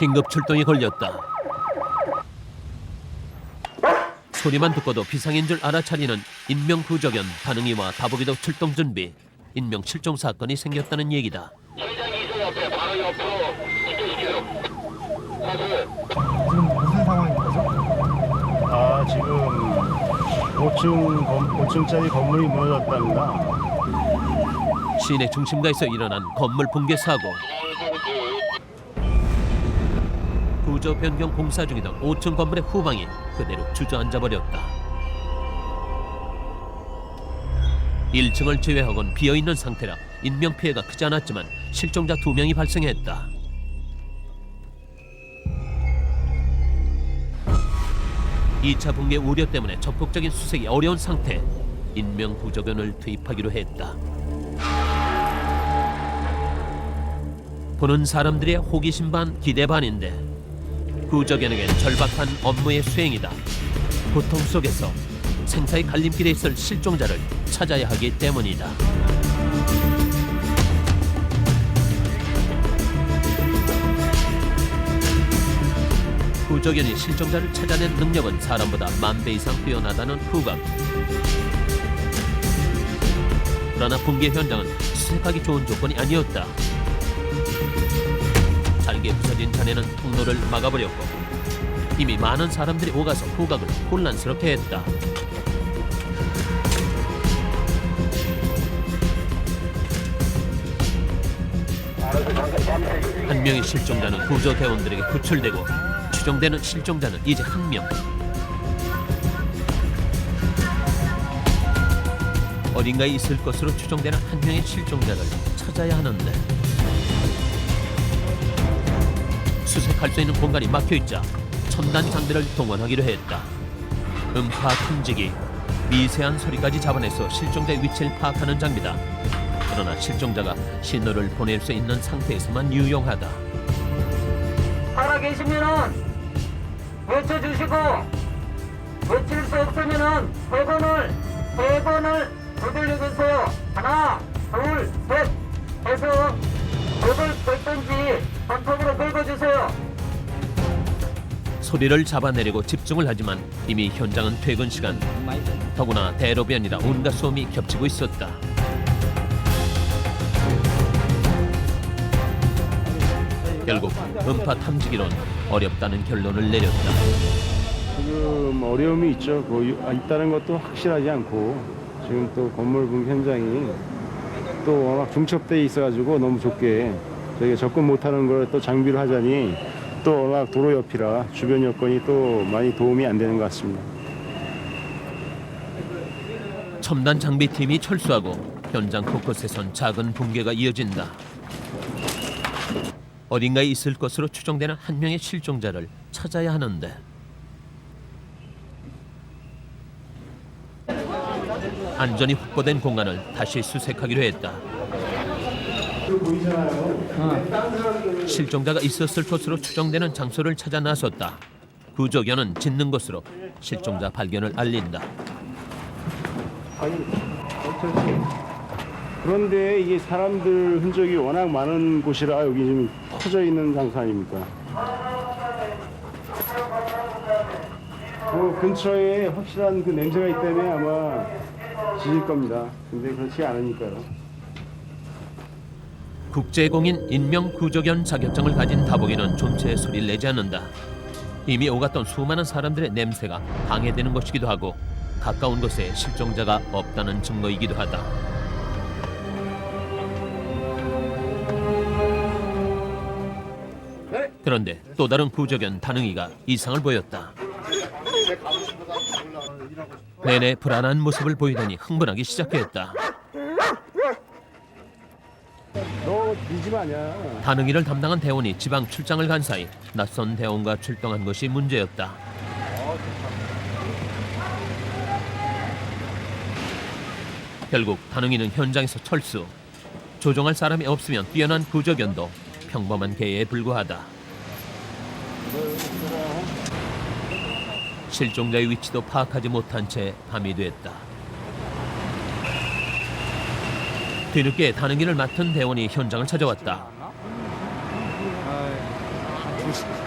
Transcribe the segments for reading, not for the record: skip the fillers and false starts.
긴급 출동이 걸렸다. 소리만 듣고도 비상인 줄 알아차리는 인명구조견 다능이와 다보기도 출동 준비. 인명 실종 사건이 생겼다는 얘기다. 지금 무슨 상황인 거죠? 아, 지금 5층짜리 건물이 무너졌답니다. 시내 중심가에서 일어난 건물 붕괴 사고. 구조 변경 공사 중이던 5층 건물의 후방이 그대로 주저앉아 버렸다. 1층을 제외하곤 비어있는 상태라 인명피해가 크지 않았지만 실종자 2명이 발생했다. 이 차 붕괴 우려 때문에 적극적인 수색이 어려운 상태. 인명구조견을 투입하기로 했다. 보는 사람들의 호기심 반 기대 반인데 구조견에겐 절박한 업무의 수행이다. 고통 속에서 생사의 갈림길에 있을 실종자를 찾아야 하기 때문이다. 구조견이 실종자를 찾아낸 능력은 사람보다 10,000배 이상 뛰어나다는 후각. 그러나 붕괴 현장은 수색하기 좋은 조건이 아니었다. 잘게 부서진 잔해는 통로를 막아버렸고 이미 많은 사람들이 오가서 후각을 혼란스럽게 했다. 한 명의 실종자는 구조대원들에게 구출되고 추정되는 실종자는 이제 1명. 어딘가에 있을 것으로 추정되는 1명의 실종자를 찾아야 하는데 수색할 수 있는 공간이 막혀있자 첨단 장비를 동원하기로 했다. 음파 탐지기, 미세한 소리까지 잡아내서 실종자의 위치를 파악하는 장비다. 그러나 실종자가 신호를 보낼 수 있는 상태에서만 유용하다. 살아계시면은 외쳐주시고 외칠 수 없으면은 세 번을 두들려주세요. 하나, 둘, 셋 해서 목을 뺐든지 손톱으로 긁어주세요. 소리를 잡아내려고 집중을 하지만 이미 현장은 퇴근 시간. 더구나 대로변이라 온갖 소음이 겹치고 있었다. 결국 음파 탐지기론 어렵다는 결론을 내렸다. 지금 어려움이 있죠. 있다는 것도 확실하지 않고 지금 또 건물 붕괴 현장이 또 워낙 중첩돼 있어가지고 너무 좁게 저희가 접근 못하는 걸 또 장비로 하자니 또 워낙 도로 옆이라 주변 여건이 또 많이 도움이 안 되는 것 같습니다. 첨단 장비팀이 철수하고 현장 곳곳에선 작은 붕괴가 이어진다. 어딘가에 있을 것으로 추정되는 1명의 실종자를 찾아야 하는데 안전이 확보된 공간을 다시 수색하기로 했다. 실종자가 있었을 것으로 추정되는 장소를 찾아 나섰다. 구조견은 짖는 곳으로 실종자 발견을 알린다. 그런데 이게 사람들 흔적이 워낙 많은 곳이라 여기 좀 퍼져 있는 장소 아닙니까? 근처에 확실한 그 냄새가 있다면 아마 짖을 겁니다. 근데 그렇지 않으니까요. 국제공인 인명구조견 자격증을 가진 다보기는 존재의 소리를 내지 않는다. 이미 오갔던 수많은 사람들의 냄새가 방해되는 것이기도 하고 가까운 곳에 실종자가 없다는 증거이기도 하다. 그런데 또 다른 구조견 다능이가 이상을 보였다. 내내 불안한 모습을 보이더니 흥분하기 시작했다. 너 네 집 아니야. 다능이를 담당한 대원이 지방 출장을 간 사이 낯선 대원과 출동한 것이 문제였다. 결국 다능이는 현장에서 철수. 조종할 사람이 없으면 뛰어난 구조견도 평범한 개에 불과하다. 실종자의 위치도 파악하지 못한 채 밤이 됐다. 뒤늦게 다능이를 맡은 대원이 현장을 찾아왔다.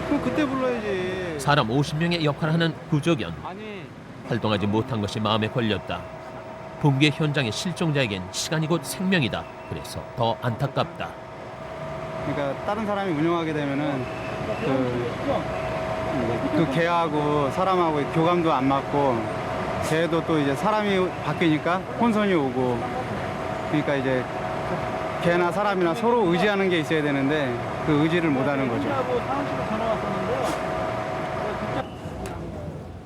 그럼 그때 불러야지. 사람 50명의 역할을 하는 구조견. 아니. 활동하지 못한 것이 마음에 걸렸다. 붕괴 현장의 실종자에겐 시간이 곧 생명이다. 그래서 더 안타깝다. 그러니까 다른 사람이 운영하게 되면은 그 개하고 사람하고 교감도 안 맞고 개도 또 이제 사람이 바뀌니까 혼선이 오고 그러니까 이제 개나 사람이나 서로 의지하는 게 있어야 되는데 그 의지를 못 하는 거죠.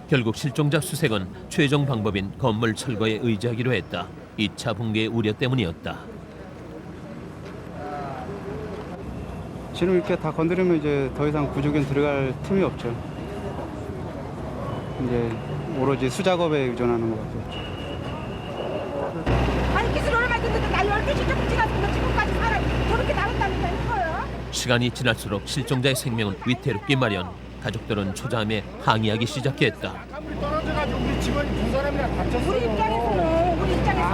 결국 실종자 수색은 최종 방법인 건물 철거에 의지하기로 했다. 2차 붕괴의 우려 때문이었다. 지금 이렇게 다 건드리면 이제 더 이상 구조견 들어갈 틈이 없죠. 이제 오로지 수작업에 의존하는 것 같아요. 아니 기술 얼마 됐는데 나 12시 조금 지났으면 지금까지 사람이 저렇게 나갔다니까 이거예요. 시간이 지날수록 실종자의 생명은 위태롭기 마련. 가족들은 초자함에 항의하기 시작했다. 우리 입장에서는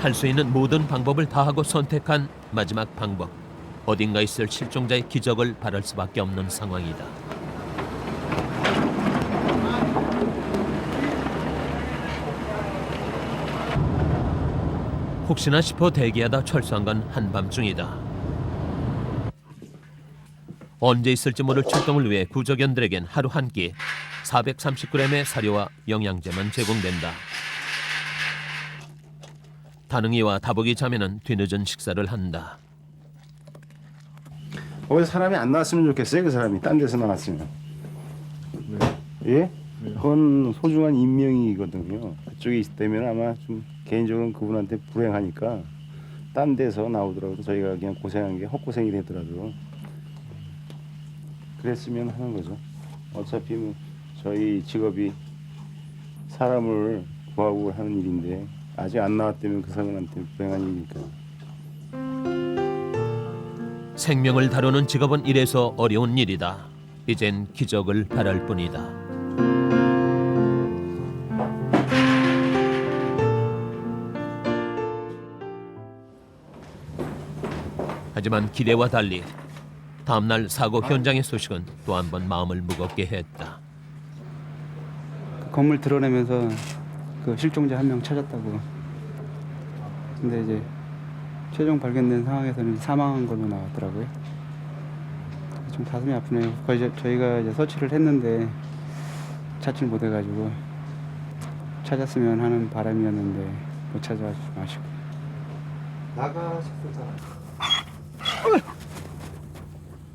할 수 있는 모든 방법을 다하고 선택한 마지막 방법. 어딘가 있을 실종자의 기적을 바랄 수밖에 없는 상황이다. 혹시나 싶어 대기하다 철수한 건 한밤중이다. 언제 있을지 모를 출동을 위해 구조견들에겐 하루 한 끼 430g의 사료와 영양제만 제공된다. 다능이와 다복이 자매는 뒤늦은 식사를 한다. 거기서 사람이 안 나왔으면 좋겠어요. 그 사람이 딴 데서 나왔으면. 예? 그건 소중한 인명이거든요. 그쪽에 있다면 아마 좀 개인적으로는 그분한테 불행하니까 딴 데서 나오더라도 저희가 그냥 고생한 게 헛고생이 되더라도 그랬으면 하는 거죠. 어차피 뭐 저희 직업이 사람을 구하고 하는 일인데 아직 안 나왔다면 그 사람한테 불행한 일이니까. 생명을 다루는 직업은 이래서 어려운 일이다. 이젠 기적을 바랄 뿐이다. 하지만 기대와 달리 다음날 사고 현장의 소식은 또 한 번 마음을 무겁게 했다. 그 건물 드러내면서 그 실종자 한 명 찾았다고. 근데 이제 최종 발견된 상황에서는 사망한 걸로 나왔더라고요. 좀 가슴이 아프네요. 거의 저희가 이제 서치를 했는데 찾질 못해가지고 찾았으면 하는 바람이었는데 못 찾아가지고 아쉽고. 나가셨을 사람.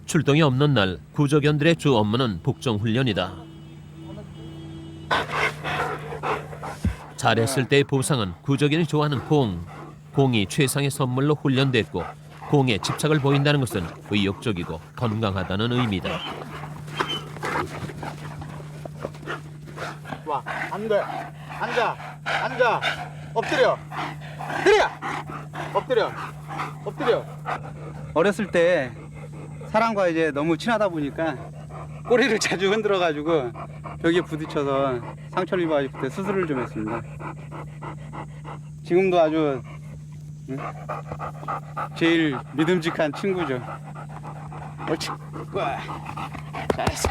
출동이 없는 날 구조견들의 주 업무는 복종 훈련이다. 잘했을 때의 보상은 구조견이 좋아하는 공. 공이 최상의 선물로 훈련됐고 공에 집착을 보인다는 것은 의욕적이고 건강하다는 의미다. 와, 안 돼. 앉아. 앉아. 엎드려. 엎드려. 어렸을 때 사람과 이제 너무 친하다 보니까 꼬리를 자주 흔들어가지고 벽에 부딪혀서 상처를 입어가지고 그때 수술을 좀 했습니다. 지금도 아주 제일 믿음직한 친구죠. 옳지. 와, 잘했어.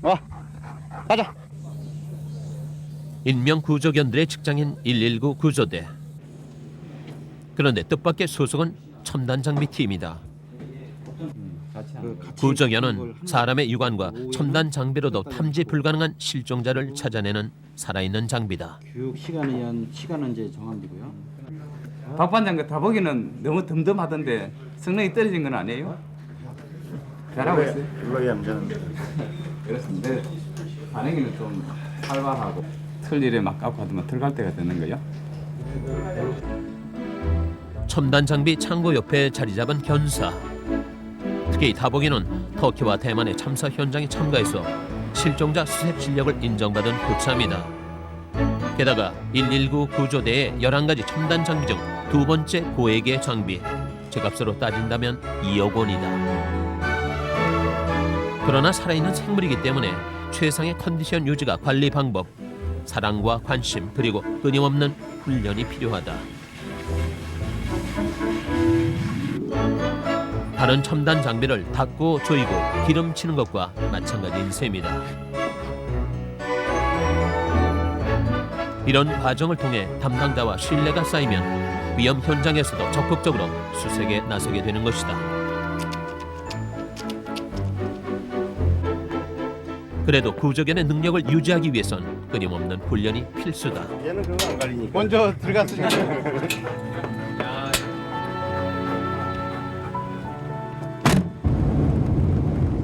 와, 가자. 인명 구조견들의 직장인 119 구조대. 그런데 뜻밖의 소속은 첨단 장비 팀이다. 구조견은 사람의 육안과 첨단 장비로도 탐지 불가능한 실종자를 찾아내는 살아있는 장비다. 교육 시간은 이제 정합니고요. 박 반장 그 다보기는 너무 덤덤하던데 성능이 떨어진 건 아니에요? 잘하고 있어요. 연락이 얌전합니다. 그렇습니다. 반응이는 좀 활발하고 틀 일에 막 깎고 하더만 들어갈 때가 되는 거요. 첨단 장비 창고 옆에 자리 잡은 견사. 특히 다보기는 터키와 대만의 참사 현장에 참가해서 실종자 수색 실력을 인정받은 고참이다. 게다가 119 구조대의 11가지 첨단 장비 중 두 번째 고액의 장비. 제값으로 따진다면 2억 원이다. 그러나 살아있는 생물이기 때문에 최상의 컨디션 유지가 관리 방법, 사랑과 관심 그리고 끊임없는 훈련이 필요하다. 다른 첨단 장비를 닦고 조이고 기름치는 것과 마찬가지인 셈이다. 이런 과정을 통해 담당자와 신뢰가 쌓이면 위험 현장에서도 적극적으로 수색에 나서게 되는 것이다. 그래도 구조견의 능력을 유지하기 위해선 끊임없는 훈련이 필수다. 얘는 그런 거 안 가리니까. 먼저 들어갔으니까.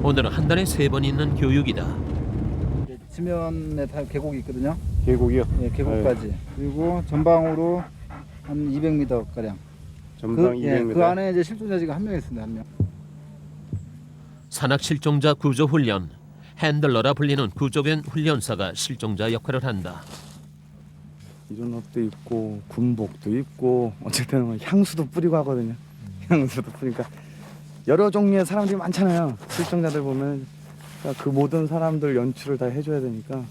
오늘은 한 달에 3번 있는 교육이다. 지면에 다 계곡이 있거든요. 계곡이요? 네, 계곡까지. 그리고 전방으로 한 200m 가량. 전방 그, 200m. 그 안에 이제 실종자가 한 명 있습니다. 한 명. 산악 실종자 구조 훈련, 핸들러라 불리는 구조견 훈련사가 실종자 역할을 한다. 이런 옷도 입고 군복도 입고 어쨌든 향수도 뿌리고 하거든요. 향수도 뿌리니까 여러 종류의 사람들이 많잖아요. 실종자들 보면 그러니까 그 모든 사람들 연출을 다 해줘야 되니까.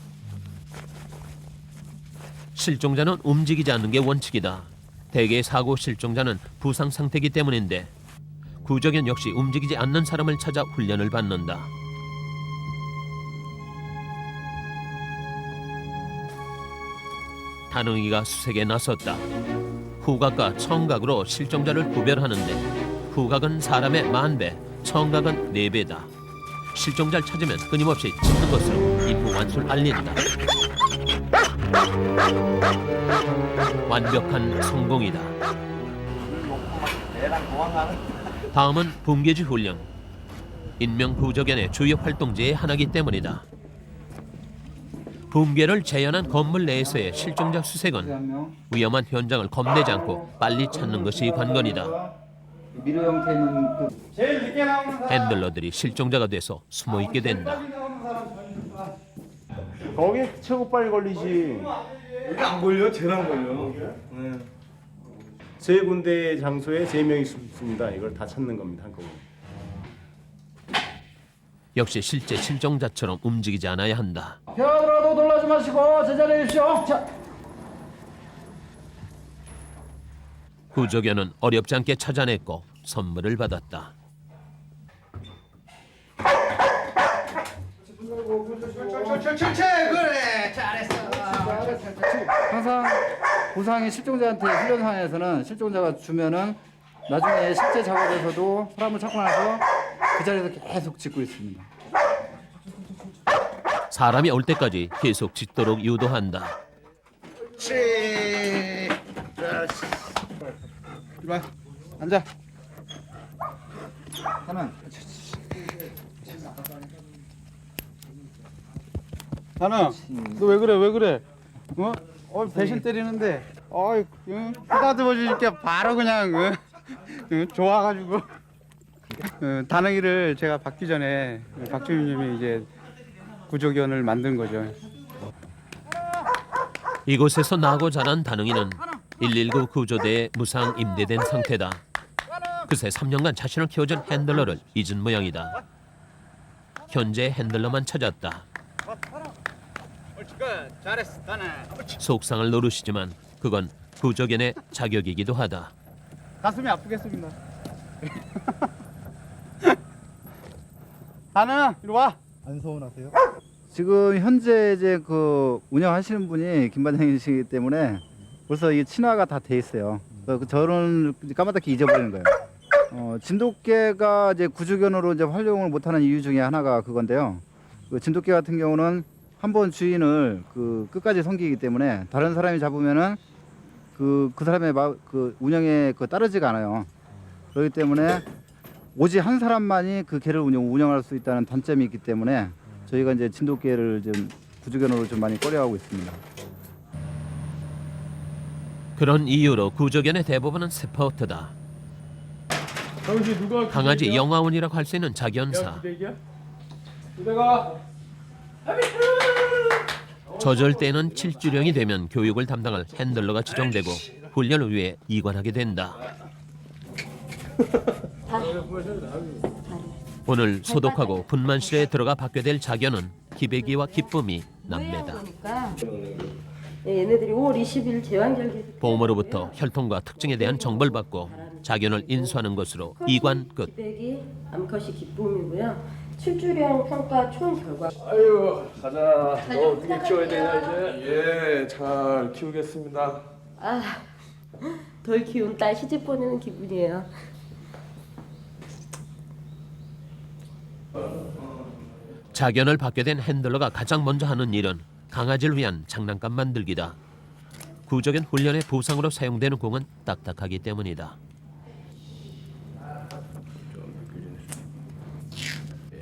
실종자는 움직이지 않는 게 원칙이다. 대개 사고 실종자는 부상 상태이기 때문인데 구조견 역시 움직이지 않는 사람을 찾아 훈련을 받는다. 단응이가 수색에 나섰다. 후각과 청각으로 실종자를 구별하는데 후각은 사람의 10,000배, 청각은 4배다. 실종자를 찾으면 끊임없이 짖는 것으로 임무 완수를 알린다. 완벽한 성공이다. 다음은 붕괴지 훈련. 인명구조견의 주요 활동지의 하나이기 때문이다. 붕괴를 재현한 건물 내에서의 실종자 수색은 위험한 현장을 겁내지 않고 빨리 찾는 것이 관건이다. 미로 형태 있는 그 핸들러들이 실종자가 돼서 숨어 있게 된다. 거기에 최고 빨리 걸리지. 이게 안 걸려? 쟤는 안 걸려. 네. 세 군데 장소에 3명이 숨습니다. 이걸 다 찾는 겁니다. 한꺼번에. 역시 실제 실종자처럼 움직이지 않아야 한다. 펴들어도 놀라지 마시고 제자리에 계십시오. 자. 구조견은 어렵지 않게 찾아냈고 선물을 받았다. 항상 부상이 실종자한테 훈련 상황에서는 실종자가 주면은 나중에 실제 작업에서도 사람을 찾고 나서 그 자리에서 계속 짖고 있습니다. 사람이 올 때까지 계속 짖도록 유도한다. 이리 와. 앉아. 하나. 하나. 너 왜 그래? 왜 그래? 배신 때리는데. 어이, 쓰다듬어 주니까 바로 그냥 좋아가지고. 단응이를 제가 받기 전에 박주임님이 이제 구조견을 만든 거죠. 이곳에서 나고 자란 단응이는 119 구조대에 무상 임대된 상태다. 그새 3년간 자신을 키워준 핸들러를 잊은 모양이다. 현재 핸들러만 찾았다. 속상을 노르시지만 그건 구조견의 자격이기도 하다. 가슴이 아프겠습니다. 단응, 이리 와. 안 서운하세요? 지금 현재 이제 그 운영하시는 분이 김 반장이시기 때문에 벌써 이게 친화가 다 돼 있어요. 그래서 저는 까마득히 잊어버리는 거예요. 진돗개가 이제 구조견으로 이제 활용을 못하는 이유 중에 하나가 그건데요. 그 진돗개 같은 경우는 한 번 주인을 그 끝까지 섬기기 때문에 다른 사람이 잡으면은 그 사람의 그 운영에 그 따르지가 않아요. 그렇기 때문에 오직 한 사람만이 그 개를 운영할 수 있다는 단점이 있기 때문에 저희가 이제 진돗개를 좀 구조견으로 좀 많이 꺼려하고 있습니다. 그런 이유로 구조견의 대부분은 스포트다. 강아지 영화원이라고 할 수 있는 작연사. 저절 때는 7주령이 되면 교육을 담당할 핸들러가 지정되고 훈련을 위해 이관하게 된다. 오늘 소독하고 분만실에 들어가 받게 될 자견은 기백이와 기쁨이 남매다. 얘네들이 5월 20일 제왕절기 보험으로부터 혈통과 특징에 대한 정보를 받고 자견을 인수하는 것으로 이관 끝. 기백이 암컷이 기쁨이고요. 출주량 평가 총 결과. 아유, 가자. 너 어떻게 키워야 되냐 이제? 예, 잘 키우겠습니다. 덜 키운 딸 시집 보내는 기분이에요. 자견을 받게 된 핸들러가 가장 먼저 하는 일은 강아지를 위한 장난감 만들기다. 구조견 훈련의 부상으로 사용되는 공은 딱딱하기 때문이다.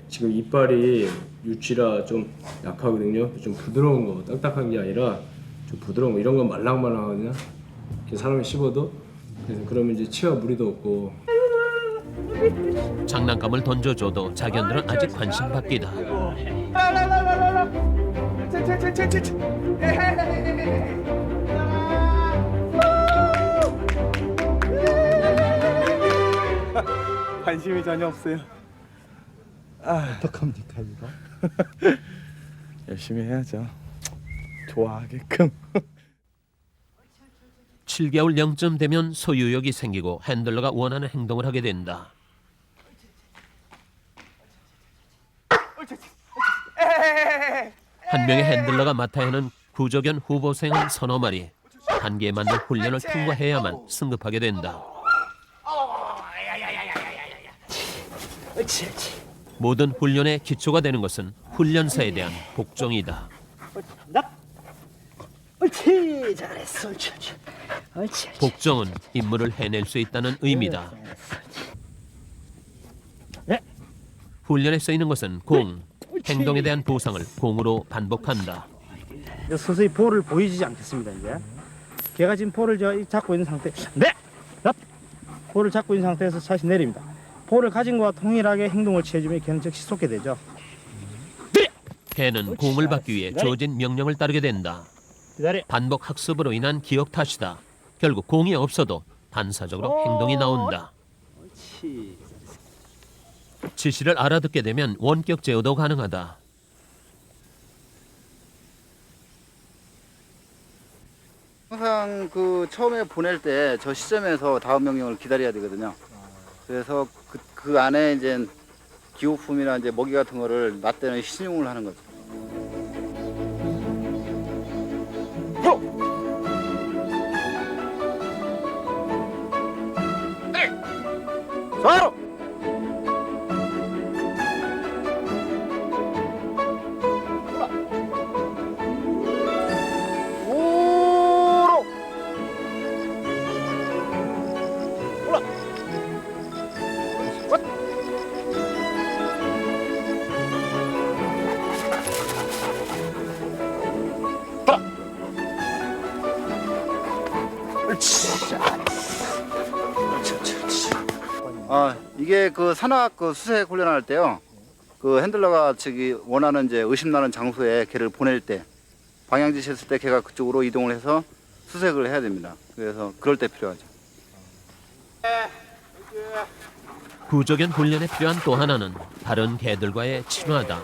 지금 이빨이 유치라 좀 약하거든요. 좀 부드러운 거, 딱딱한 게 아니라 좀 부드러운 거. 이런 건 말랑말랑하거든요. 이렇게 사람이 씹어도. 그래서 그러면 이제 치아 무리도 없고. 장난감을 던져줘도 자견들은 아직 관심 밖이다. 관심이 전혀 없어요. 어떡합니까 이거? 열심히 해야죠. 좋아하게끔. 7개월 0쯤 되면 소유욕이 생기고 핸들러가 원하는 행동을 하게 된다. 한 명의 핸들러가 맡아야 하는 구조견 후보생은 서너 마리. 단계에 맞는 훈련을 통과해야만 승급하게 된다. 모든 훈련의 기초가 되는 것은 훈련사에 대한 복종이다. 옳지, 잘했어. 옳지. 복종은 임무를 해낼 수 있다는 의미다. 훈련에 쓰이는 것은 공, 행동에 대한 보상을 공으로 반복한다. 서서히 볼을 보이지 않겠습니다. 이제 걔가 지금 볼을 잡고 있는 상태. 네, 볼을 잡고 있는 상태에서 다시 내립니다. 볼을 가진 것과 동일하게 행동을 취해주면 걔는 즉시 쏟게 되죠. 개는 공을 받기 위해 주어진 명령을 따르게 된다. 기다려. 반복 학습으로 인한 기억 탓이다. 결국 공이 없어도 반사적으로 행동이 나온다. 지시를 알아듣게 되면 원격 제어도 가능하다. 항상 그 처음에 보낼 때 저 시점에서 다음 명령을 기다려야 되거든요. 그래서 그 안에 이제 기호품이나 이제 먹이 같은 거를 나 때는 신용을 하는 거죠. 바로. 이게 그 산악 그 수색 훈련할 때요. 그 핸들러가 원하는 이제 의심나는 장소에 개를 보낼 때 방향 지시했을 때 개가 그쪽으로 이동을 해서 수색을 해야 됩니다. 그래서 그럴 때 필요하죠. 구조견 훈련에 필요한 또 하나는 다른 개들과의 친화다.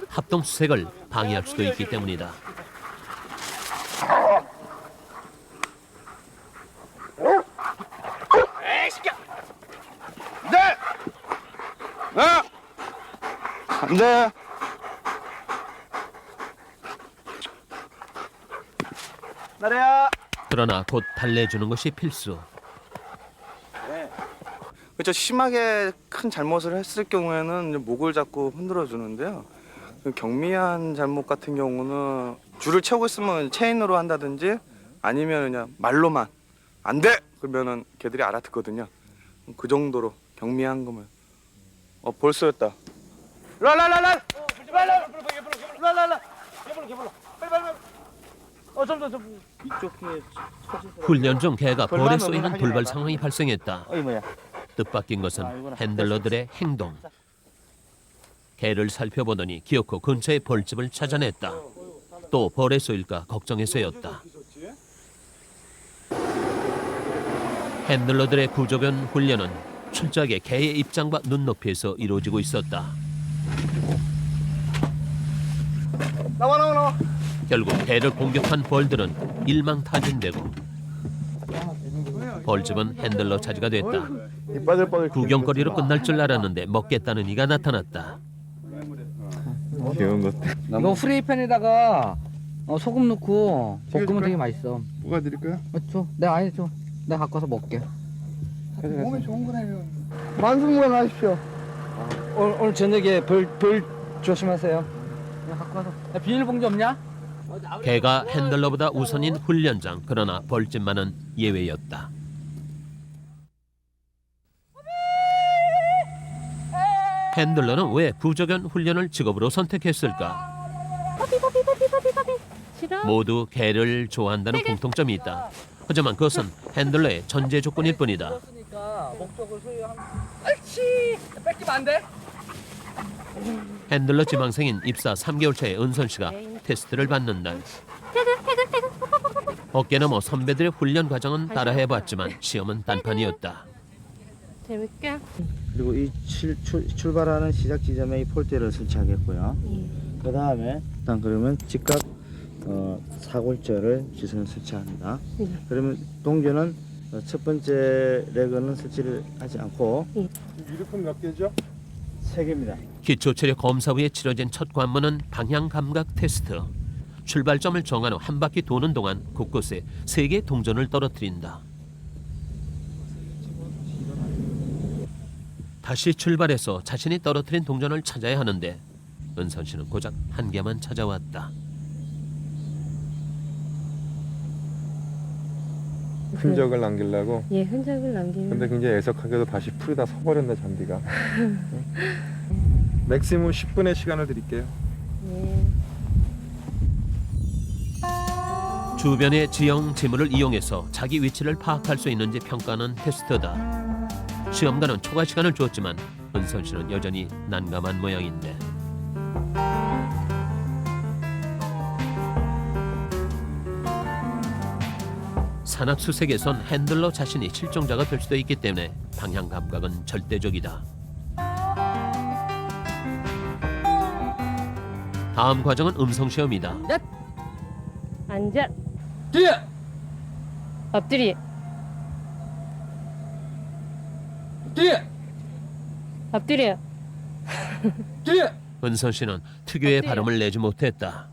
합동 수색을 방해할 수도 있기 때문이다. 안 돼. 그러나 곧 달래주는 것이 필수. 그렇죠. 심하게 큰 잘못을 했을 경우에는 목을 잡고 흔들어 주는데요. 경미한 잘못 같은 경우는 줄을 채우고 있으면 체인으로 한다든지 아니면 그냥 말로만 안 돼! 그러면은 걔들이 알아듣거든요. 그 정도로 경미한 거면. 벌써였다. 랄랄랄랄. 훈련 중 개가 벌에 쏘이는 돌발 상황이 발생했다. 뜻밖인 것은 핸들러들의 행동. 개를 살펴보더니 기어코 근처의 벌집을 찾아냈다. 또 벌에 쏘일까 걱정해서였다. 핸들러들의 구조견 훈련은 철저하게 개의 입장과 눈높이에서 이루어지고 있었다. 나와. 결국 개를 공격한 벌들은 일망타진되고 벌집은 핸들러 차지가 됐다. 이 빠질빠질 구경거리로 끝날 줄 알았는데 먹겠다는 이가 나타났다. 귀여운 것들. 이거 프라이팬에다가 소금 넣고 볶으면 되게 맛있어. 뭐가 드릴까요? 줘. 내가 아니 줘. 내가 갖고 와서 먹게. 몸에 좋은 거라면. 만승무강하십시오. 오늘 저녁에 벌 조심하세요. 내가 갖고 와서. 비닐봉지 없냐? 개가 핸들러보다 우선인 훈련장. 그러나 벌집만은 예외였다. 핸들러는 왜 구조견 훈련을 직업으로 선택했을까? 모두 개를 좋아한다는 공통점이 있다. 하지만 그것은 핸들러의 전제 조건일 뿐이다. 뺏기면 안 돼? 핸들러 지망생인 입사 3개월 차의 은선 씨가 테스트를 받는 날. 어깨 너머 선배들의 훈련 과정은 따라해봤지만 시험은 단판이었다. 재밌게. 그리고 이 출발하는 시작 지점에 이 폴대를 설치하겠고요. 그 다음에 일단 그러면 직각 사골절을 지선을 설치합니다. 그러면 동전은 첫 번째 레그는 설치를 하지 않고 유리품 몇 개죠? 3개입니다. 기초체력 검사 후에 치러진 첫 관문은 방향 감각 테스트. 출발점을 정한 후 한 바퀴 도는 동안 곳곳에 3개의 동전을 떨어뜨린다. 다시 출발해서 자신이 떨어뜨린 동전을 찾아야 하는데 은선 씨는 고작 1개만 찾아왔다. 흔적을 남기려고. 예, 흔적을 남기는. 근데 굉장히 애석하게도 다시 풀이 다 서버렸네 잔디가. 맥시멈 10분의 시간을 드릴게요. 예. 주변의 지형 지물을 이용해서 자기 위치를 파악할 수 있는지 평가하는 테스트다. 시험관은 초과 시간을 주었지만 은선 씨는 여전히 난감한 모양인데. 산악수색에선 핸들러 자신이 실종자가 될 수도 있기 때문에 방향 감각은 절대적이다. 다음 과정은 음성시험이다. 앉아. 뒤에. 엎드리. 뒤에. 엎드려. 뒤에. 은선 씨는 특유의 발음을 내지 못했다.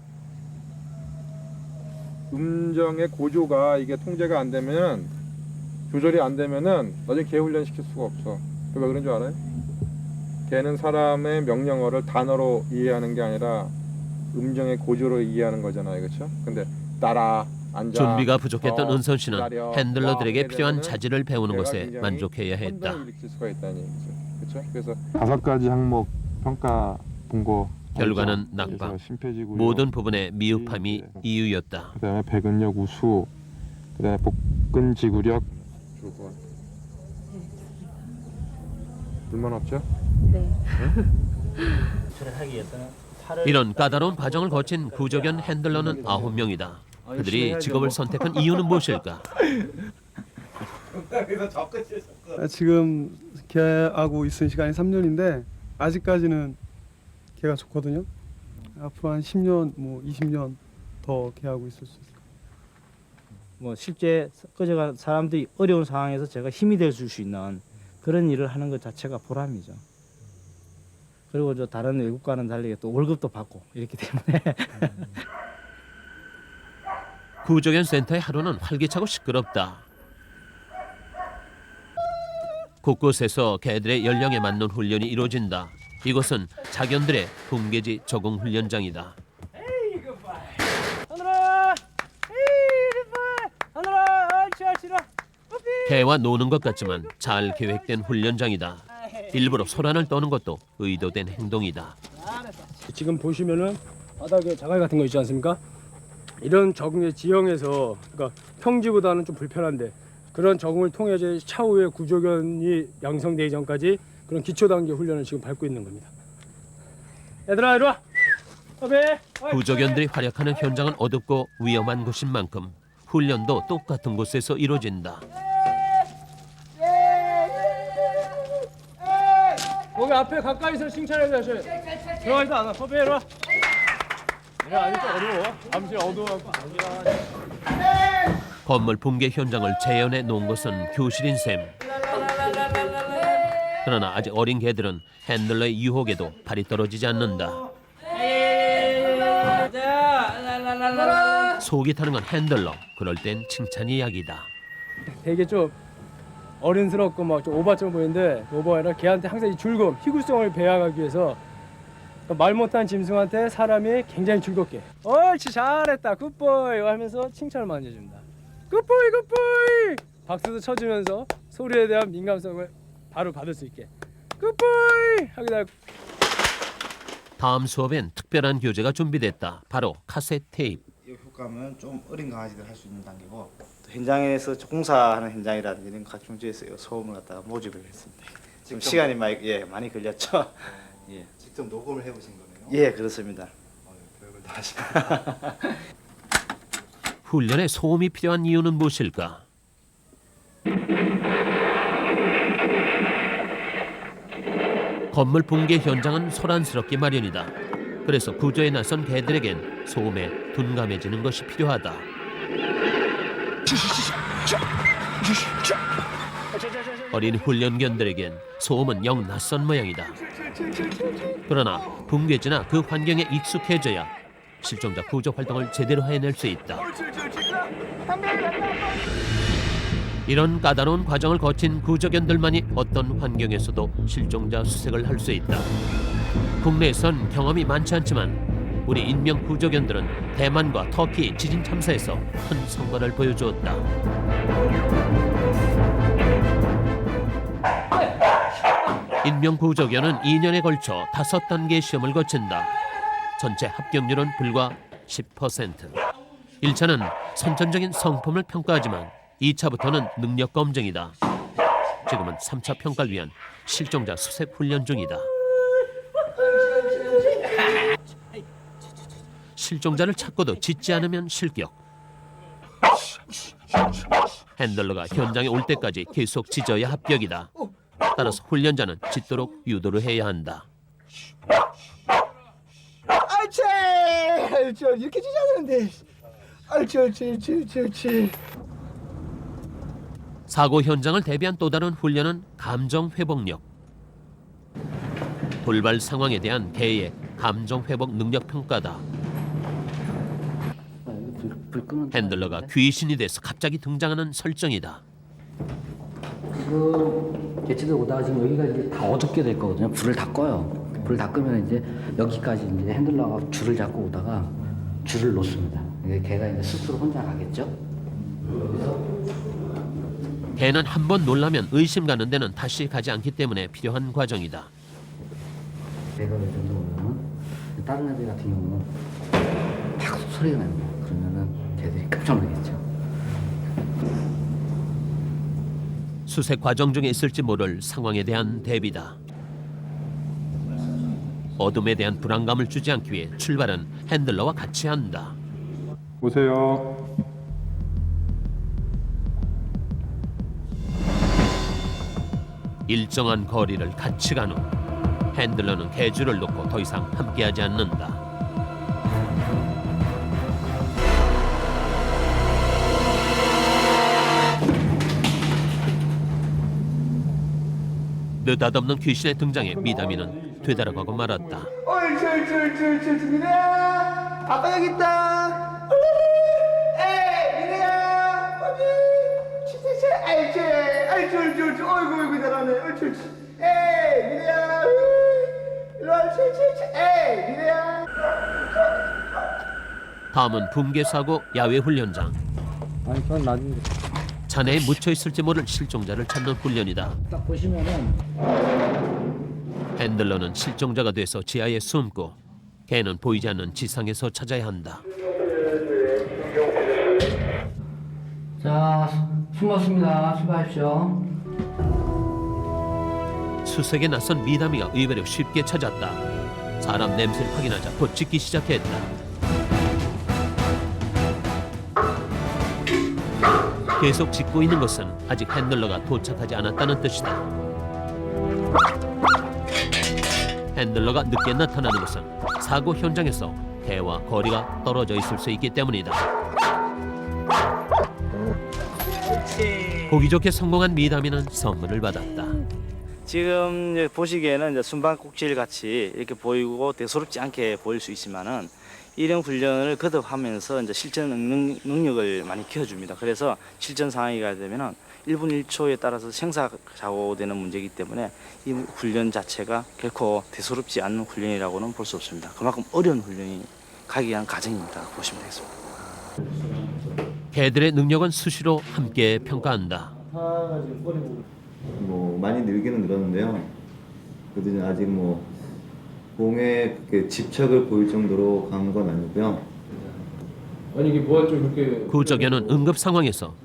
음정의 고조가 이게 통제가 안 되면 조절이 안 되면은 나중에 개 훈련 시킬 수가 없어. 왜 그런 줄 알아요? 개는 사람의 명령어를 단어로 이해하는 게 아니라 음정의 고조로 이해하는 거잖아요, 그렇죠? 근데 따라 앉아. 준비가 부족했던 은선 씨는 기다려, 핸들러들에게 와, 필요한 되면은 자질을 배우는 개가 것에 굉장히 만족해야 했다. 혼동을 일으킬 수가 있다는 얘기죠, 그렇죠? 그래서 5가지 항목 평가 본 거. 결과는 낙방. 모든 부분에 미흡함이 이유였다. 그다음에 배근력 우수, 그다음에 복근 지구력. 불만 없죠? 네. 하기 위해서는 이런 까다로운 과정을 거친 구조견 핸들러는 9명이다. 그들이 직업을 선택한 이유는 무엇일까? 지금 개하고 있은 시간이 3년인데 아직까지는 개가 좋거든요. 앞으로 한 10년, 뭐 20년 더 개하고 있을 수 있을 거예요. 뭐 실제 꺼져간 사람들이 어려운 상황에서 제가 힘이 될 수 있는 그런 일을 하는 것 자체가 보람이죠. 그리고 저 다른 외국과는 달리 또 월급도 받고 이렇기 때문에 구조견 센터의 하루는 활기차고 시끄럽다. 곳곳에서 개들의 연령에 맞는 훈련이 이루어진다. 이곳은 자견들의 분개지 적응 훈련장이다. 개와 노는 것 같지만 잘 계획된 훈련장이다. 일부러 소란을 떠는 것도 의도된 행동이다. 지금 보시면은 바닥에 자갈 같은 거 있지 않습니까? 이런 적응의 지형에서 그러니까 평지보다는 좀 불편한데 그런 적응을 통해 차후에 구조견이 양성되기 전까지 그런 기초 단계 훈련을 지금 밟고 있는 겁니다. 얘들아 이리 와. 구조견들이 활약하는 현장은 어둡고 위험한 곳인 만큼 훈련도 똑같은 곳에서 이루어진다. 거기 앞에 가까이서 칭찬해 주세요. 들어가 있다 안 와. 섭외 이리 와. 내가 아직 좀 어려워. 잠시 어두워. 건물 붕괴 현장을 재현해 놓은 것은 교실인 셈. 그러나 아직 어린 개들은 핸들러의 유혹에도 발이 떨어지지 않는다. 속이 타는 건 핸들러. 그럴 땐 칭찬이 약이다. 되게 좀 어른스럽고 막 좀 오바처럼 보이는데 오바가 아니라 걔한테 항상 이 즐거움, 희구성을 배양하기 위해서 말 못한 짐승한테 사람이 굉장히 즐겁게 옳지 잘했다 굿보이 하면서 칭찬을 많이 해줍니다. 굿보이 굿보이 박수도 쳐주면서 소리에 대한 민감성을 바로 받을 수 있게 굿보이 하기도 하고. 다음 수업엔 특별한 교재가 준비됐다. 바로 카세트 테이프. 이 효과는 좀 어린 강아지들 할 수 있는 단계고 또 현장에서 공사하는 현장이라든지 이런 각종지에서 소음을 갖다가 모집을 했습니다. 지금 시간이 많이 걸렸죠. 예. 직접 녹음을 해보신 거네요? 예, 그렇습니다. 별걸 다 하시고. 훈련에 소음이 필요한 이유는 무엇일까? 건물 붕괴 현장은 소란스럽게 마련이다. 그래서 구조에 나선 개들에겐 소음에 둔감해지는 것이 필요하다. 어린 훈련견들에겐 소음은 영 낯선 모양이다. 그러나 붕괴지나 그 환경에 익숙해져야 실종자 구조 활동을 제대로 해낼 수 있다. 이런 까다로운 과정을 거친 구조견들만이 어떤 환경에서도 실종자 수색을 할 수 있다. 국내에선 경험이 많지 않지만 우리 인명 구조견들은 대만과 터키 지진 참사에서 큰 성과를 보여주었다. 인명 구조견은 2년에 걸쳐 5단계 시험을 거친다. 전체 합격률은 불과 10%. 1차는 선천적인 성품을 평가하지만 2차부터는 능력 검증이다. 지금은 3차 평가를 위한 실종자 수색 훈련 중이다. 실종자를 찾고도 짖지 않으면 실격. 핸들러가 현장에 올 때까지 계속 짖어야 합격이다. 따라서 훈련자는 짖도록 유도를 해야 한다. 알지! 저 이렇게 짖었는데. 알지. 사고 현장을 대비한 또 다른 훈련은 감정 회복력. 돌발 상황에 대한 개의 감정 회복 능력 평가다. 핸들러가 귀신이 돼서 갑자기 등장하는 설정이다. 지금 개체들 오다가 지금 여기가 이제 다 어둡게 될 거거든요. 불을 다 꺼요. 불을 다 끄면 이제 여기까지 이제 핸들러가 줄을 잡고 오다가 줄을 놓습니다. 걔가 이제 스스로 혼자 가겠죠. 개는 한 번 놀라면 의심 가는 데는 다시 가지 않기 때문에 필요한 과정이다. 개가 이 정도 오면은 다른 애들 같은 경우는 팍 소리가 납니다. 그러면은 개들이 깜짝 놀라겠죠. 수색 과정 중에 있을지 모를 상황에 대한 대비다. 어둠에 대한 불안감을 주지 않기 위해 출발은 핸들러와 같이 한다. 보세요. 일정한 거리를 같이 간 후 핸들러는 개줄을 놓고 더 이상 함께하지 않는다. 느닷없는 귀신의 등장에 미담이는 되돌아가고 말았다. 미래야, 아빠 여기 있다. 에이, 미래야, 진짜 알지, 어이구 잘하네, 에이, 미래야, 일로 와, 에이, 미래야. 다음은 붕괴 사고 야외 훈련장. 아니 그건 나중에. 잔해에 묻혀 있을지 모를 실종자를 찾는 훈련이다. 딱 보시면은 핸들러는 실종자가 돼서 지하에 숨고 개는 보이지 않는 지상에서 찾아야 한다. 자, 숨었습니다. 수고하십시오. 수색에 나선 미담이가 의외로 쉽게 찾았다. 사람 냄새를 확인하자 곧 짖기 시작했다. 계속 짖고 있는 것은 아직 핸들러가 도착하지 않았다는 뜻이다. 핸들러가 늦게 나타나는 것은 사고 현장에서 개와 거리가 떨어져 있을 수 있기 때문이다. 보기 좋게 성공한 미담이는 선물을 받았다. 지금 보시기에는 이제 순방꼭질 같이 이렇게 보이고 대수롭지 않게 보일 수 있지만은 이런 훈련을 거듭하면서 이제 실전 능력을 많이 키워줍니다. 그래서 실전 상황이 가야 되면은 1분 1초에 따라서 생사사고되는 문제이기 때문에 이 훈련 자체가 결코 대수롭지 않은 훈련이라고는 볼 수 없습니다. 그만큼 어려운 훈련이 가기 위한 과정입니다. 보시면 되겠습니다. 개들의 능력은 수시로 함께 평가한다. 뭐 많이 늘기는 늘었는데요. 그래도 아직 뭐 공에 집착을 보일 정도로 강한 건 아니고요. 아니 이게 뭐가 좀 이렇게 구조견은 응급 상황에서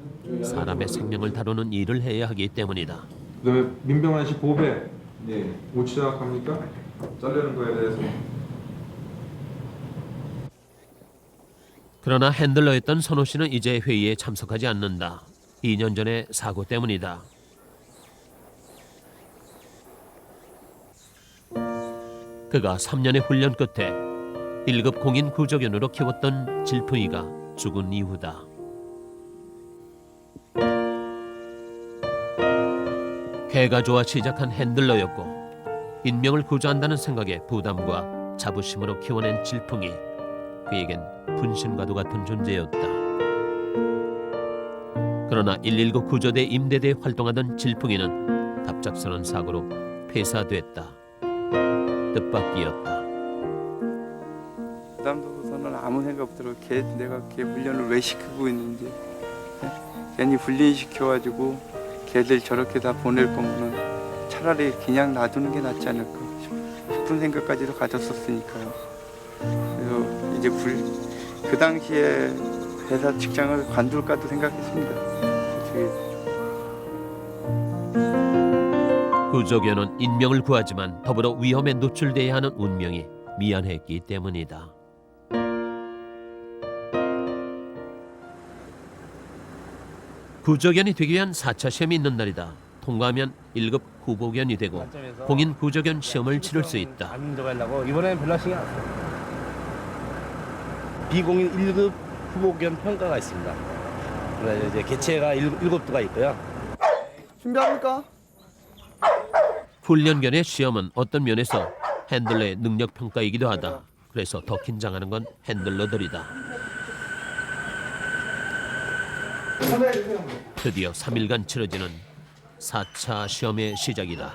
사람의 생명을 다루는 일을 해야 하기 때문이다. 그다음에 민병환 씨 보배 네. 못 시작합니까? 자르는 거에 대해서. 그러나 핸들러였던 선호 씨는 이제 회의에 참석하지 않는다. 2년 전의 사고 때문이다. 그가 3년의 훈련 끝에 1급 공인 구조견으로 키웠던 질풍이가 죽은 이후다. 개가 좋아 시작한 핸들러였고 인명을 구조한다는 생각에 부담과 자부심으로 키워낸 질풍이 그에겐 분신과도 같은 존재였다. 그러나 119 구조대 임대대에 활동하던 질풍이는 갑작스런 사고로 폐사됐다. 뜻밖이었다. 부담도서는 아무 생각 없도록 내가 걔 훈련을 왜 시키고 있는지 괜히 훈련시켜가지고 걔들 저렇게 다 보낼 거면 차라리 그냥 놔두는 게 낫지 않을까 싶은 생각까지도 가졌었으니까요. 그래서 이제 그 당시에 회사 직장을 관둘까도 생각했습니다. 구조견은 인명을 구하지만 더불어 위험에 노출돼야 하는 운명이 미안했기 때문이다. 구조견이 되기 위한 4차 시험이 있는 날이다. 통과하면 1급 후보견이 되고 공인 구조견 시험을 치를 수 있다. 안 들어가려고 이번에는 별로 신경 안 써요. 비공인 1급 후보견 평가가 있습니다. 그래서 이제 개체가 7두가 있고요. 준비합니까? 훈련견의 시험은 어떤 면에서 핸들러의 능력 평가이기도 하다. 그래서 더 긴장하는 건 핸들러들이다. 드디어 3일간 치러지는 4차 시험의 시작이다.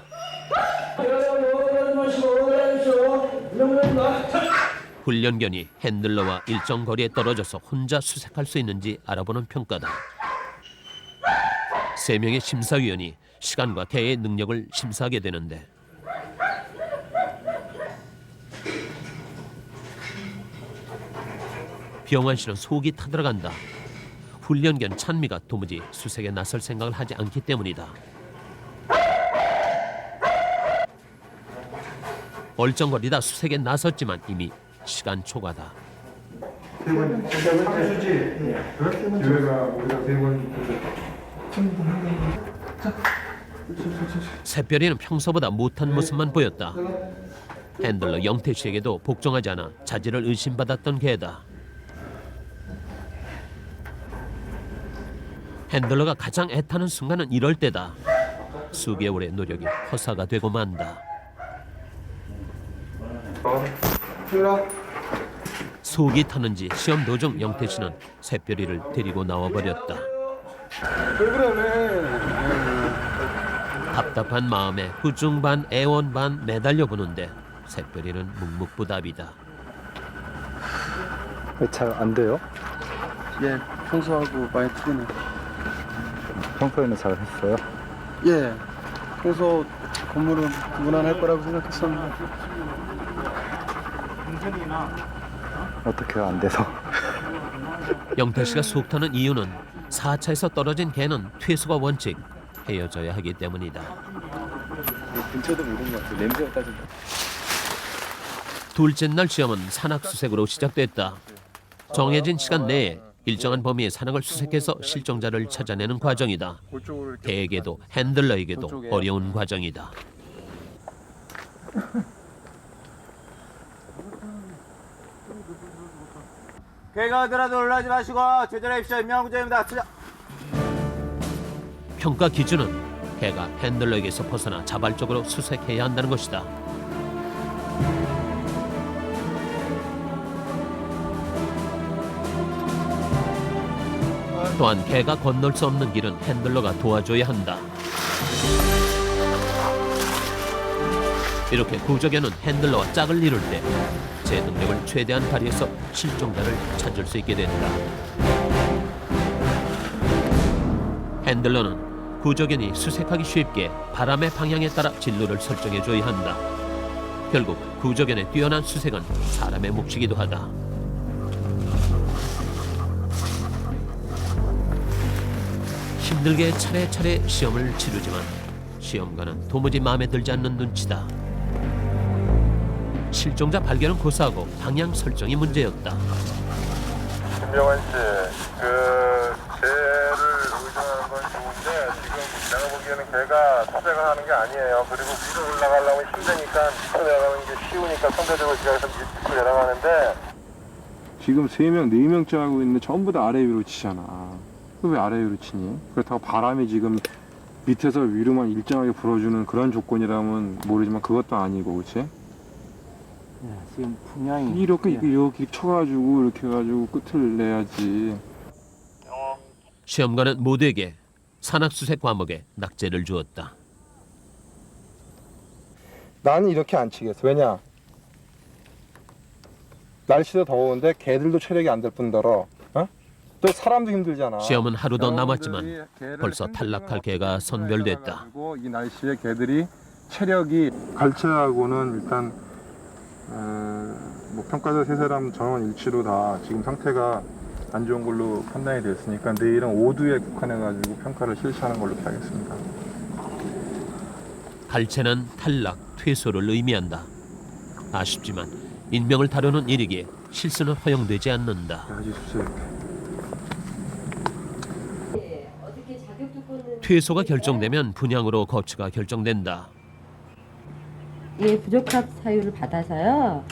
훈련견이 핸들러와 일정 거리에 떨어져서 혼자 수색할 수 있는지 알아보는 평가다. 3명의 심사위원이 시간과 개의 능력을 심사하게 되는데 병환 씨는 속이 타들어간다. 훈련견 찬미가 도무지 수색에 나설 생각을 하지 않기 때문이다. 얼쩡거리다 수색에 나섰지만 이미 시간 초과다. 새별이는 평소보다 못한 모습만 보였다. 핸들러 영태 씨에게도 복종하지 않아 자질을 의심받았던 개다. 핸들러가 가장 애타는 순간은 이럴 때다. 수개월의 노력이 허사가 되고 만다. 속이 타는지 시험 도중 영태 씨는 새별이를 데리고 나와버렸다. 답답한 마음에 후중 반 애원 반 매달려 보는데 새별이는 묵묵부답이다. 왜 잘 안 돼요? 예, 평소하고 많이 틀리네. 평소에는 잘 했어요? 예, 평소 건물은 무난할 거라고 생각했었는데 어떻게 안 돼서? 영태 씨가 속 타는 이유는 4차에서 떨어진 개는 퇴수가 원칙, 헤어져야 하기 때문이다. 근처도 모르는 것 같아요. 냄새가 따진다. 둘째 날 시험은 산악 수색으로 시작됐다. 정해진 시간 내에 일정한 범위의 산악을 수색해서 실종자를 찾아내는 과정이다. 개에게도 핸들러에게도 어려운 과정이다. 개가 오더라도 놀라지 마시고 제대로 해주십시오. 임명구조입니다. 평가 기준은 개가 핸들러에게서 벗어나 자발적으로 수색해야 한다는 것이다. 또한 개가 건널 수 없는 길은 핸들러가 도와줘야 한다. 이렇게 구조견은 핸들러와 짝을 이룰 때 제 능력을 최대한 발휘해서 실종자를 찾을 수 있게 된다. 핸들러는 구조견이 수색하기 쉽게 바람의 방향에 따라 진로를 설정해줘야 한다. 결국 구조견의 뛰어난 수색은 사람의 몫이기도 하다. 힘들게 차례차례 시험을 치르지만 시험관은 도무지 마음에 들지 않는 눈치다. 실종자 발견은 고사하고 방향 설정이 문제였다. 김병환 씨, 개를 의존하는 건 좋은데 지금 내가 보기에는 개가 수색을 하는 게 아니에요. 그리고 위로 올라가려면 힘드니까 밑으로 내려가는 게 쉬우니까 선배적으로 지하에서 밑으로 내려가는데 지금 3명, 4명째 하고 있는데 전부 다 아래 위로 치잖아. 왜 아래 위로 치니? 그렇다고 바람이 지금 밑에서 위로만 일정하게 불어주는 그런 조건이라면 모르지만 그것도 아니고, 그렇지? 지금 풍향이 이렇게 쳐가지고 이렇게 해가지고 끝을 내야지. 시험관은 모두에게 산악수색 과목에 낙제를 주었다. 나는 이렇게 안 치겠어. 왜냐? 날씨도 더운데 개들도 체력이 안 될 뿐더러 또 사람도 힘들잖아. 시험은 하루 더 남았지만 벌써 탈락할 개가 선별됐다. 이 날씨에 개들이 체력이 갈채하고는 일단 뭐 평가자 세 사람 전원 일치로 다 지금 상태가 안 좋은 걸로 판단이 됐으니까 내일은 5두에 국한해가지고 평가를 실시하는 걸로 하겠습니다. 갈채는 탈락, 퇴소를 의미한다. 아쉽지만 인명을 다루는 일이기에 실수는 허용되지 않는다. 아주 수색. 퇴소가 결정되면 분양으로 거치가 결정된다. 예, 부적합 사유를 받아서요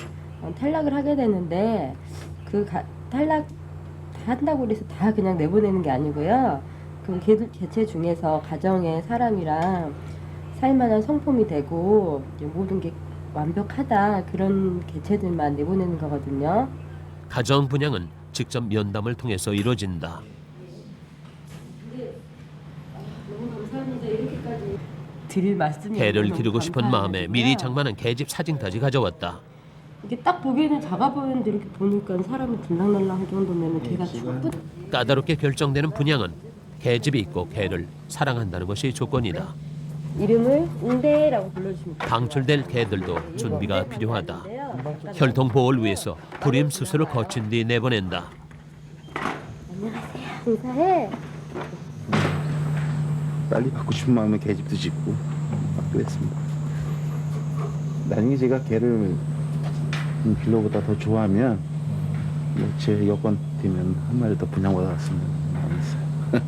탈락을 하게 되는데 탈락 한다고 해서 다 그냥 내보내는 게 아니고요. 그 개체 중에서 가정의 사람이랑 살만한 성품이 되고 모든 게 완벽하다 그런 개체들만 내보내는 거거든요. 가정 분양은 직접 면담을 통해서 이루어진다. 너무 감사합니다. 이렇게까지 드릴 말씀이 개를 기르고 싶은 마음에 미리 장만한 개집 사진까지 가져왔다. 이게 딱 보기에는 작아 보이는데 이렇게 보니까 사람이 들락날락할 정도면 개가 충분. 까다롭게 결정되는 분양은 개집이 있고 개를 사랑한다는 것이 조건이다. 이름을 운대라고 불러주시면 돼요. 방출될 개들도 준비가 필요하다. 혈통 보호를 위해서 불임 수술을 거친 뒤 내보낸다. 안녕하세요. 인사해. 빨리 받고 싶은 마음에 개집도 짓고 그랬습니다. 나중에 제가 개를 빌로보다 더 좋아하면 제 여건 되면 한 마리 더 분양받았으면 하겠어요.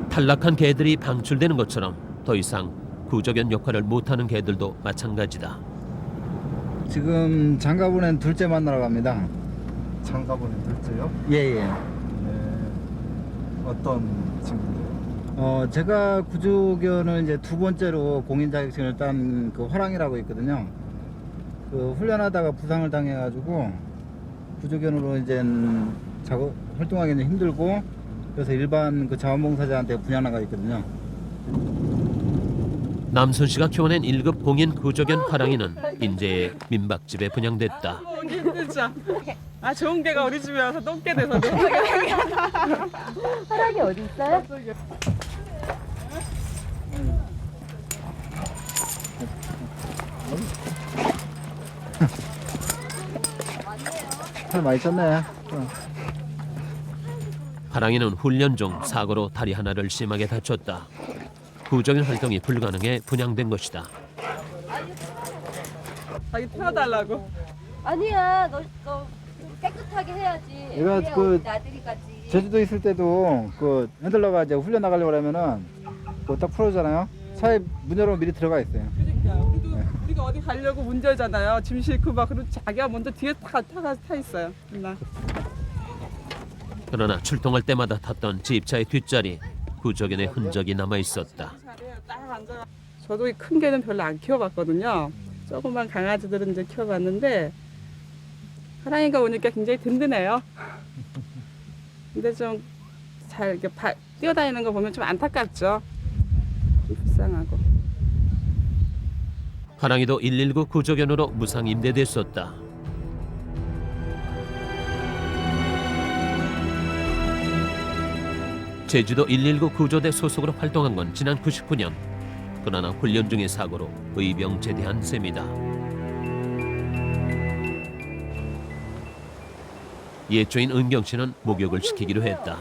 탈락한 개들이 방출되는 것처럼 더 이상 구조견 역할을 못하는 개들도 마찬가지다. 지금 장가보낸 둘째 만나러 갑니다. 장가보낸 둘째요? 예예. 어떤 친구인데요? 제가 구조견을 이제 두 번째로 공인 자격증을 딴 그 화랑이라고 있거든요. 그 훈련하다가 부상을 당해가지고 구조견으로 이제 활동하기는 힘들고 그래서 일반 그 자원봉사자한테 분양 나가 있거든요. 남순 씨가 키워낸 1급 공인 구조견 화랑이는 인제의 민박집에 분양됐다. 진짜. 아 좋은 개가 우리 집에 와서 똥개 돼서 너무 행복하다. 화랑이 어디 있어요? 살 많이 쪘네. 화랑이는 훈련 중 사고로 다리 하나를 심하게 다쳤다. 구조견 활동이 불가능해 분양된 것이다. 자기 태워달라고. 아니야, 너 깨끗하게 해야지. 얘가 그래야 그 우리 나들이 같이. 제주도 있을 때도 그 핸들러가 이제 훈련 나가려고 하면은 그거 딱 풀어주잖아요. 차에 문 열어 미리 들어가 있어요. 그러니까 우리가 어디 가려고 문 열잖아요. 짐 싣고 막 그리고 자기가 먼저 뒤에 타 있어요. 맨날. 그러나 출동할 때마다 탔던 집차의 뒷자리 구조견의 흔적이 남아 있었다. 저도 이 큰 개는 별로 안 키워봤거든요. 조그만 강아지들은 이제 키워봤는데 하랑이가 오니까 굉장히 든든해요. 근데 좀 잘 이렇게 뛰어다니는 거 보면 좀 안타깝죠. 좀 불쌍하고. 하랑이도 119 구조견으로 무상 임대됐었다. 제주도 119 구조대 소속으로 활동한 건 지난 99년. 그러나 훈련 중의 사고로 의병제대한 셈이다. 예조인 은경 씨는 목욕을 시키기로 했다.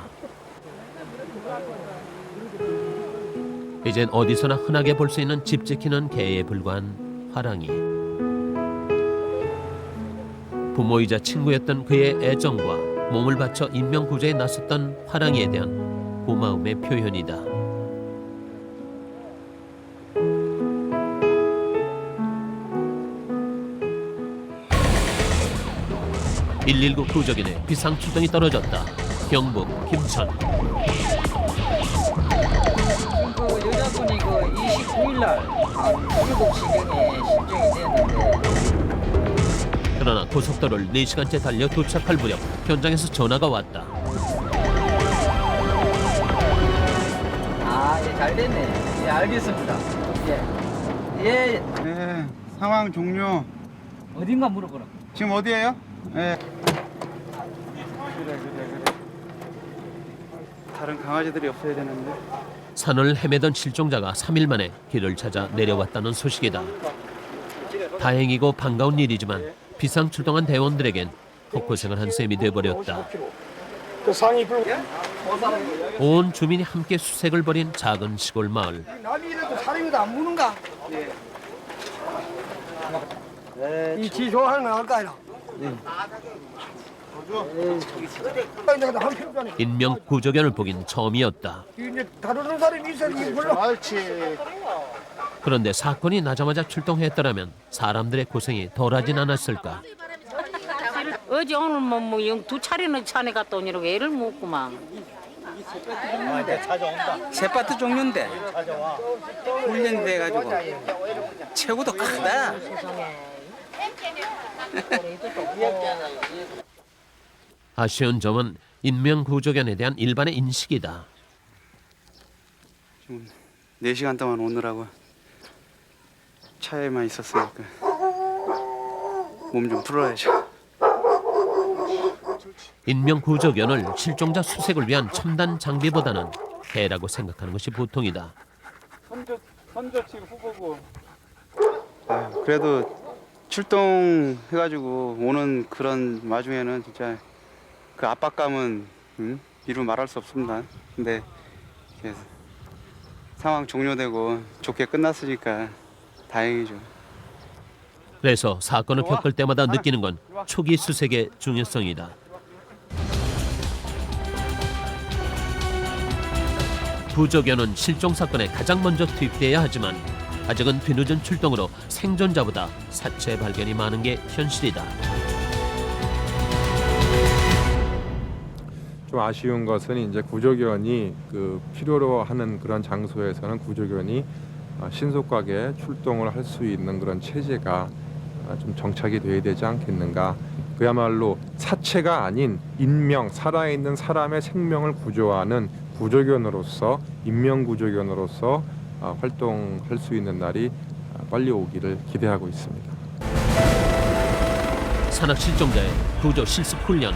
이젠 어디서나 흔하게 볼 수 있는 집 지키는 개에 불과한 하랑이. 부모이자 친구였던 그의 애정과 몸을 바쳐 인명구조에 나섰던 하랑이에 대한 고마움의 표현이다. (119) 구조견의 비상출동이 떨어졌다. 경북 김천. 그 여자분이 그 29일 날 7시경에 실종이 되었는데 그러나 고속도로를 4시간째 달려 도착할 무렵 현장에서 전화가 왔다. 아, 예, 잘 됐네. 예, 알겠습니다. 예. 네, 상황 종료. 어딘가 물어보라. 지금 어디예요? 네. 그래. 다른 강아지들이 없어야 되는데. 산을 헤매던 실종자가 3일 만에 길을 찾아 내려왔다는 소식이다. 다행이고 반가운 일이지만 비상출동한 대원들에겐 헛고생을 한 셈이 돼버렸다. 온 주민이 함께 수색을 벌인 작은 시골 마을. 남이 이래도 사람이도 안 무는가? 이지 좋아하는 거 할까 이라. 인명 구조견을 보긴 처음이었다. 이제 다루는 사람이 있어야지 몰라. 옳지. 그런데 사건이 나자마자 출동했더라면 사람들의 고생이 덜하진 않았을까. 어제 오늘 뭐 두 차례는 산에 갔다 오니라고 애를 먹구만. 세파트 종류인데 훈련돼가지고 체구도 크다. 아쉬운 점은 인명 구조견에 대한 일반의 인식이다. 지금 4시간 동안 오느라고 차에만 있었으니까 몸 좀 풀어야죠. 인명 구조견을 실종자 수색을 위한 첨단 장비보다는 개라고 생각하는 것이 보통이다. 선저치고 후보고. 그래도 출동해가지고 오는 그런 와중에는 진짜 그 압박감은 이루 말할 수 없습니다. 근데 상황 종료되고 좋게 끝났으니까 다행이죠. 그래서 사건을 겪을 때마다 느끼는 건 초기 수색의 중요성이다. 구조견은 실종 사건에 가장 먼저 투입돼야 하지만 아직은 뒤늦은 출동으로 생존자보다 사체 발견이 많은 게 현실이다. 좀 아쉬운 것은 이제 구조견이 그 필요로 하는 그런 장소에서는 구조견이 신속하게 출동을 할 수 있는 그런 체제가 좀 정착이 돼야 되지 않겠는가. 그야말로 사체가 아닌 인명, 살아있는 사람의 생명을 구조하는 구조견으로서, 인명구조견으로서 활동할 수 있는 날이 빨리 오기를 기대하고 있습니다. 산악 실종자의 구조 실습 훈련.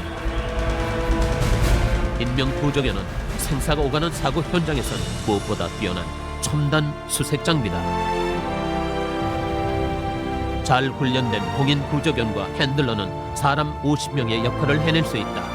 인명구조견은 생사가 오가는 사고 현장에선 무엇보다 뛰어난 첨단 수색 장비다. 잘 훈련된 공인 구조견과 핸들러는 사람 50명의 역할을 해낼 수 있다.